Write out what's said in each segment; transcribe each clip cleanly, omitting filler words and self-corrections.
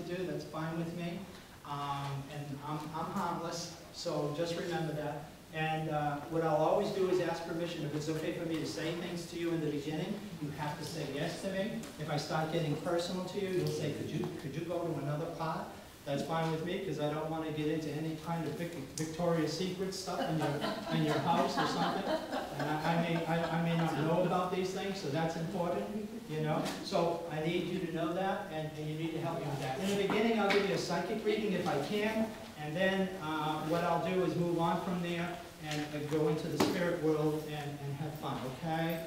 to do, that's fine with me. And I'm harmless, so just remember that. And what I'll always do is ask permission. If it's okay for me to say things to you in the beginning, you have to say yes to me. If I start getting personal to you, you'll say, could you go to another part? That's fine with me, because I don't want to get into any kind of Victoria's Secret stuff in your house or something. And I may not know about these things, so that's important, you know. So I need you to know that, and you need to help me with that. In the beginning, I'll give you a psychic reading if I can, and then what I'll do is move on from there and go into the spirit world and have fun, okay?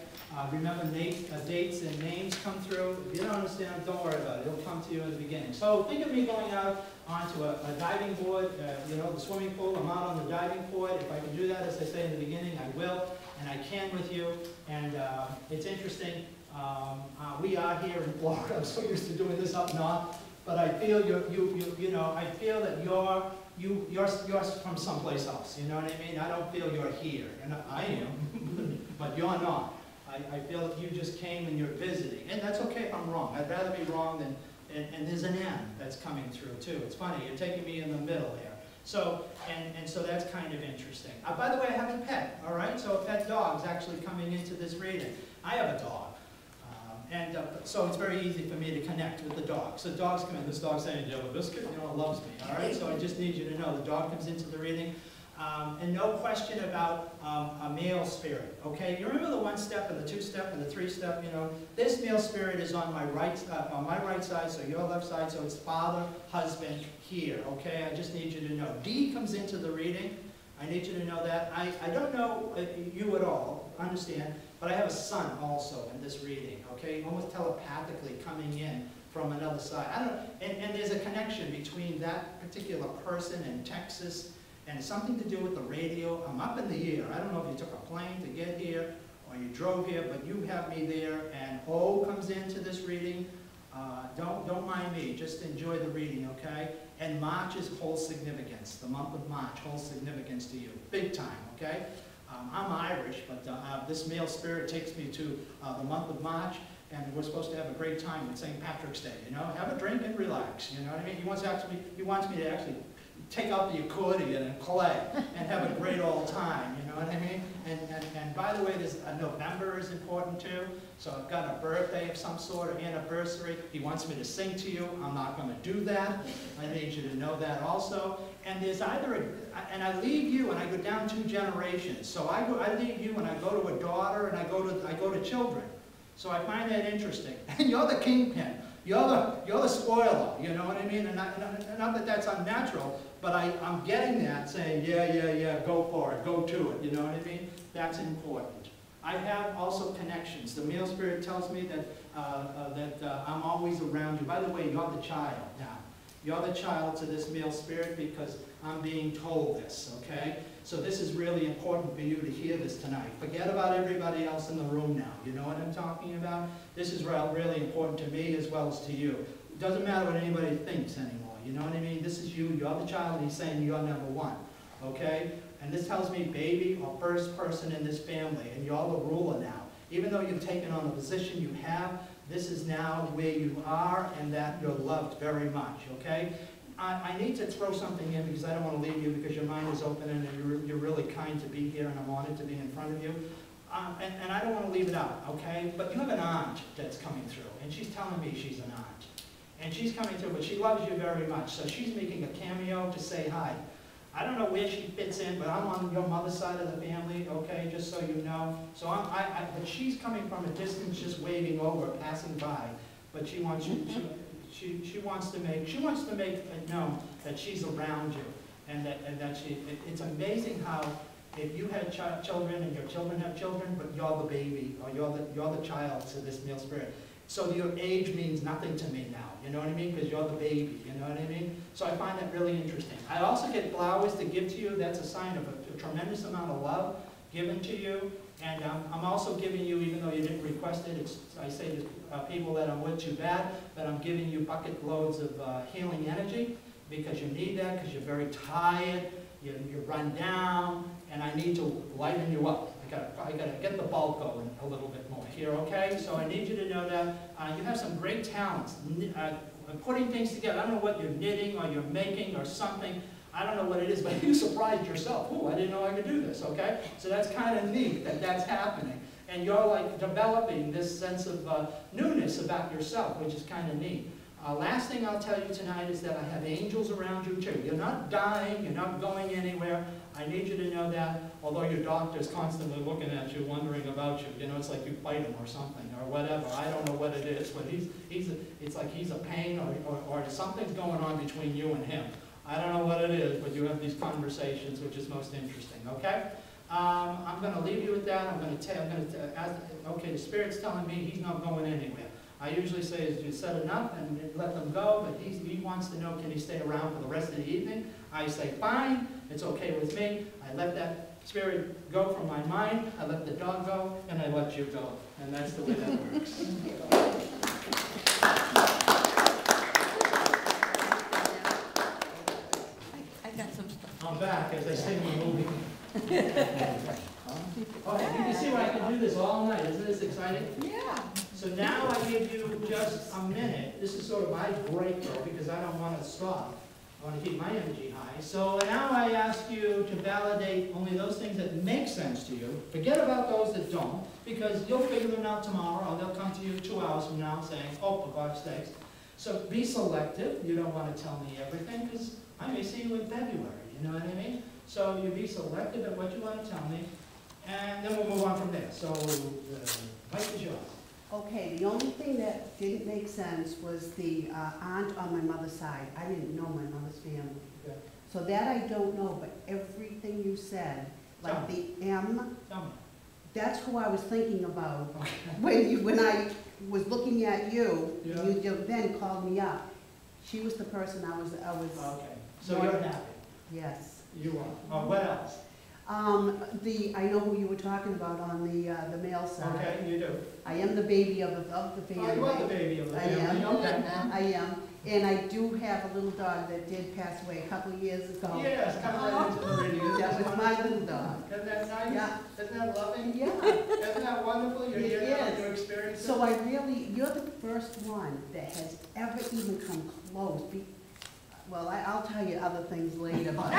Remember, dates and names come through. If you don't understand, don't worry about it. It'll come to you in the beginning. So think of me going out onto a diving board, you know, the swimming pool. I'm out on the diving board. If I can do that, as I say in the beginning, I will, and I can with you. And it's interesting. We are here in Florida. I'm so used to doing this up north, but I feel you know, I feel that you're from someplace else. You know what I mean? I don't feel you're here, and I am, but you're not. I feel that you just came and you're visiting, and that's okay if I'm wrong. I'd rather be wrong than, and there's an M that's coming through too. It's funny, you're taking me in the middle there. So, and so that's kind of interesting. By the way, I have a pet, all right? So a pet dog's actually coming into this reading. I have a dog, so it's very easy for me to connect with the dog. So dogs come in, this dog's saying, do you have a biscuit? You know, it loves me, all right? So I just need you to know the dog comes into the reading. And no question about a male spirit, okay? You remember the one step and the two step and the three step, you know? This male spirit is on my right side, so your left side, so it's father, husband, here, okay? I just need you to know. D comes into the reading. I need you to know that. I don't know you at all, understand, but I have a son also in this reading, okay? Almost telepathically coming in from another side. I don't, and there's a connection between that particular person in Texas, and it's something to do with the radio. I'm up in the air. I don't know if you took a plane to get here or you drove here, but you have me there, and O comes into this reading. Don't mind me, just enjoy the reading, okay? And March is whole significance. The month of March holds significance to you, big time, okay? I'm Irish, but this male spirit takes me to the month of March, and we're supposed to have a great time with St. Patrick's Day, you know? Have a drink and relax, you know what I mean? He wants me to actually take out the accordion and play and have a great old time, you know what I mean? And by the way, November is important too. So I've got a birthday of some sort, or anniversary. He wants me to sing to you. I'm not going to do that. I need you to know that also. And there's and I leave you and I go down 2 generations. So I leave you and I go to a daughter and I go to children. So I find that interesting. And you're the kingpin. You're the spoiler, you know what I mean? And not that that's unnatural, but I'm getting that, saying, yeah, go for it, go to it, you know what I mean? That's important. I have also connections. The male spirit tells me that, I'm always around you. By the way, you're the child now. You're the child to this male spirit because I'm being told this, okay? So this is really important for you to hear this tonight. Forget about everybody else in the room now. You know what I'm talking about? This is really important to me as well as to you. It doesn't matter what anybody thinks anymore. You know what I mean? This is you. You're the child, and he's saying you're number one, okay? And this tells me baby or first person in this family, and you're the ruler now. Even though you've taken on the position you have, this is now where you are and that you're loved very much, okay? I need to throw something in because I don't want to leave you because your mind is open and you're really kind to be here and I'm honored to be in front of you. And I don't want to leave it out, okay? But you have an aunt that's coming through, and she's telling me she's an aunt. And she's coming through, but she loves you very much, so she's making a cameo to say hi. I don't know where she fits in, but I'm on your mother's side of the family, okay, just so you know. So but she's coming from a distance, just waving over, passing by. But she wants you to, she wants to make it known that she's around you, and that it's amazing how if you had children and your children have children, but you're the baby or you're the child to this male spirit. So your age means nothing to me now, you know what I mean? Because you're the baby, you know what I mean? So I find that really interesting. I also get flowers to give to you. That's a sign of a tremendous amount of love given to you. And I'm also giving you, even though you didn't request it, I say to people that I'm with too bad, but I'm giving you bucket loads of healing energy because you need that, because you're very tired, you're run down, and I need to lighten you up. I gotta get the bulk going a little bit more here, okay? So I need you to know that you have some great talents. Putting things together. I don't know what you're knitting or you're making or something. I don't know what it is, but you surprised yourself. Oh, I didn't know I could do this, okay? So that's kind of neat that that's happening. And you're like developing this sense of newness about yourself, which is kind of neat. Last thing I'll tell you tonight is that I have angels around you too. You're not dying, you're not going anywhere. I need you to know that, although your doctor's constantly looking at you, wondering about you. You know, it's like you fight him or something, or whatever. I don't know what it is, but it's like he's a pain, or something's going on between you and him. I don't know what it is, but you have these conversations, which is most interesting, okay? I'm going to leave you with that. I'm going to ask, okay, the Spirit's telling me he's not going anywhere. I usually say, is you said enough and let them go, but he wants to know, can he stay around for the rest of the evening? I say, fine, it's okay with me. I let that spirit go from my mind, I let the dog go, and I let you go. And that's the way that works. I got some stuff. I'm back as I sing the movie. Oh, you can see why I can do this all night. Isn't this exciting? Yeah. So now I give you just a minute. This is sort of my break though, because I don't want to stop. I want to keep my energy high. So now I ask you to validate only those things that make sense to you. Forget about those that don't, because you'll figure them out tomorrow, or they'll come to you 2 hours from now saying, oh, for God's sakes. So be selective. You don't want to tell me everything, because I may see you in February. You know what I mean? So you be selective at what you want to tell me, and then we'll move on from there. So mic is yours. Okay, the only thing that didn't make sense was the aunt on my mother's side. I didn't know my mother's family. Okay. So that I don't know, but everything you said, like the M, Tell me. that's who I was thinking about. Okay. When I was looking at you, Yeah. you then called me up. She was the person I was, Okay. So you're happy. yes. You are. Oh, what else? I know who you were talking about on the male side. Okay, you do. I am the baby of the Oh, family. you are the baby of the I family. am. Okay. I am. And I do have a little dog that did pass away a couple of years ago. Yes, come right into the radio. That was my little dog. Isn't that nice? Yeah. Isn't that loving? Yeah. Isn't that wonderful? You're here now and Yes. you're experiencing So you're the first one that has ever even come close. Well, I'll tell you other things later, but